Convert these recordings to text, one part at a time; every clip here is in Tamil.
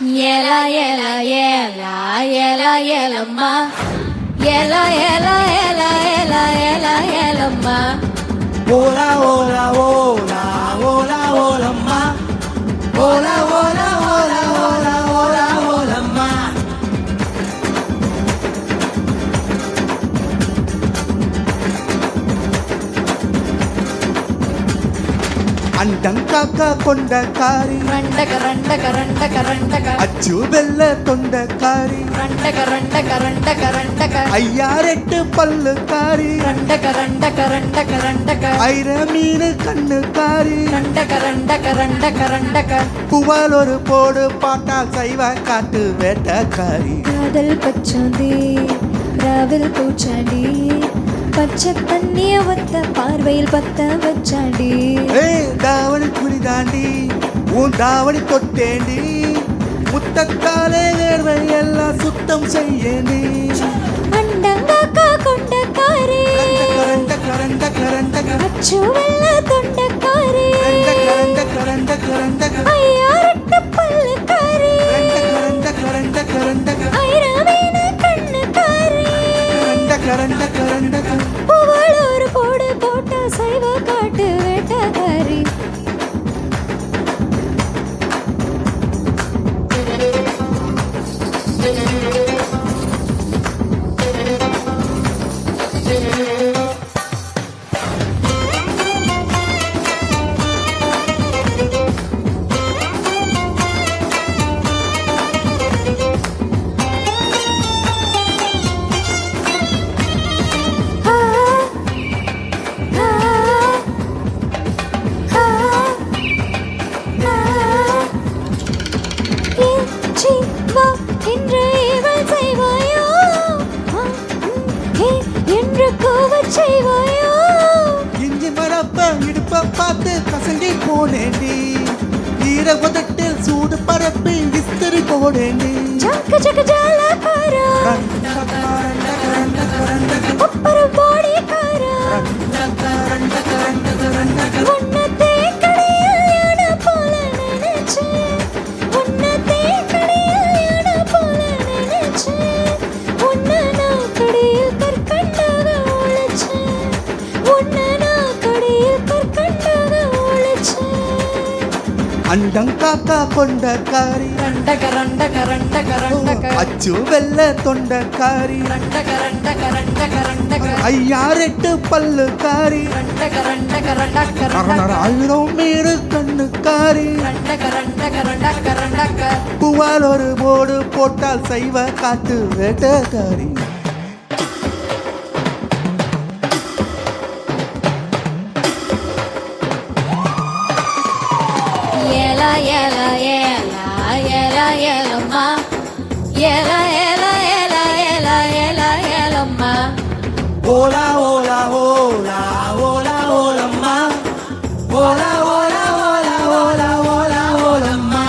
Yela yela yela yela yela ma yela yela yela yela yela yela ma Hola hola hola hola hola ma Hola hola hola hola hola hola ma అండంకాక కొండకారి రండక రండక రండక రండక అచ్చు బెల్ల తొండకారి రండక రండక రండక రండక అయ్యారెట్టు పల్లుకారి రండక రండక రండక రండక ஐர மீன் கண்ணுக்காரி రండక రండక రండక రండక புவலொரு போடு பாட்டா சைவ காட்டு வேட்டக்காரி காதல் பச்சோந்தி ராவில் பூச்சாண்டி பச்சை தண்ணிய ஒத்த பார்வையில் பத்த வச்சாண்டி தாவணி குறி தாண்டி உன் தாவணி தொட்டேண்டி முத்தத்தாலே வேர்வை எல்லாம் சுத்தம் செய்யேண்டி அண்டங்காக்கா கொண்டக்காரி கரண்ட கரண்ட கரண்ட அச்சு வெள்ள தொண்டக்காரி கரண்ட கரண்ட கரண்ட ஐயாரட்டு பல்லுக்காரி கரண்ட கரண்ட கரண்ட ஐரவீன கண்ணுக்காரி கரண்ட கரண்ட புவள் ஒரு போடு போட்ட சைவ காட்டு வேட்டக்காரி இஞ்சி மரப்ப இடுப்ப பார்த்து கசங்கி போனேண்டி ஈர உதட்டில் சூடு பரப்பி விஸ்தரி போனேண்டி అండంకాక కొండకారి రండక రండక రండక రండక అచ్చు వెల్ల తొండకారి రండక రండక రండక రండక అయ్యారెట్టు పల్లుకారి రండక రండక రండక రండక ஆயிரம் மீடு கண்ணுக்காரி రండక రండక రండక రండక புவால் ஒரு போடு போட்டால் சைவ காட்டு வேட்டக்காரி Yela yela yela yela yela ma yela yela yela yela yela yela ma Hola hola hola hola hola ma Hola hola hola hola hola hola ma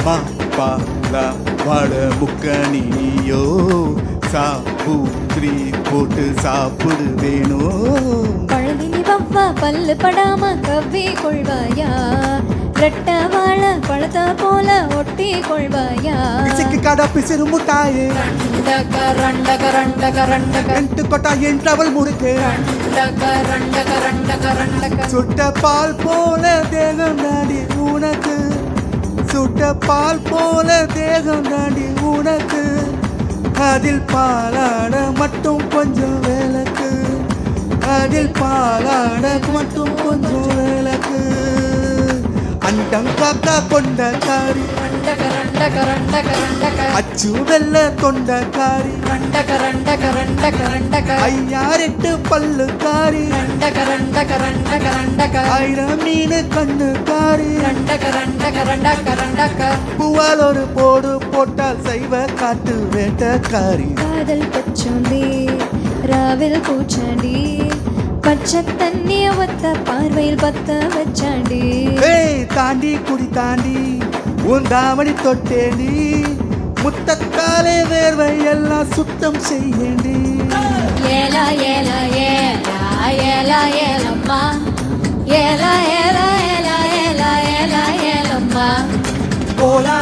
Ma pa la வட முக்கணியோ சாப்பூத்ரி போட்டு சாப்பிடு வேணும் பழதினி வவ்வா பல்லு படாம கவ்வி கொள்வாயா ரெட்ட வாழ பழத்த போல ஒட்டி கொள்வாயா பிச்சுக்கு கடை பிசிறு முட்டாயே ரண்டக ரண்டக ரண்டக ரண்டக எட்டு கொட்டா என் டவல் முறுக்கு ரண்டக ரண்டக ரண்டக ரண்டக சுட்ட பால் போல தேகம் தாண்டி உனக்கு சுட்ட பால் போல தேகம் தாண்டி உனக்கு அதில் பாலாட மட்டும் கொஞ்சம் வேலைக்கு அதில் பாலாட மட்டும் கொஞ்சம் வேலைக்கு அண்டம் காக்கா கொண்டக்காரி ரண்டக ரண்டக ரண்டக ரண்டக அச்சு வெள்ள தொண்டக்காரி ரண்டக ரண்டக ரண்டக ரண்டக ஐயாரெட்டு பல்லுக்காரி ரண்டக ரண்டக ரண்டக ரண்டக ஆயிரம் மீன் கண்ணுக்காரி ரண்டக ரண்டக ரண்டக ரண்டக புவால் ஒரு போடு போட்டால் சைவ காட்டு வேட்டக்காரி காதல் பச்சோந்தி ராவில் பூச்சாண்டி பச்சை தண்ணிய ஒத்த பார்வையில் பத்த வச்சாண்டி ஏய் தாண்டி குடி தாண்டி உன் தாவணி தொட்டேண்டி முத்தத்தாலே வேர்வை எல்லாம் சுத்தம் செய்யேண்டி ஏலா ஏலா ஏலா ஏலா ஏலம்மா ஏலா ஏலா ஏலா ஏலா ஏலா ஏலம்மா ஓலா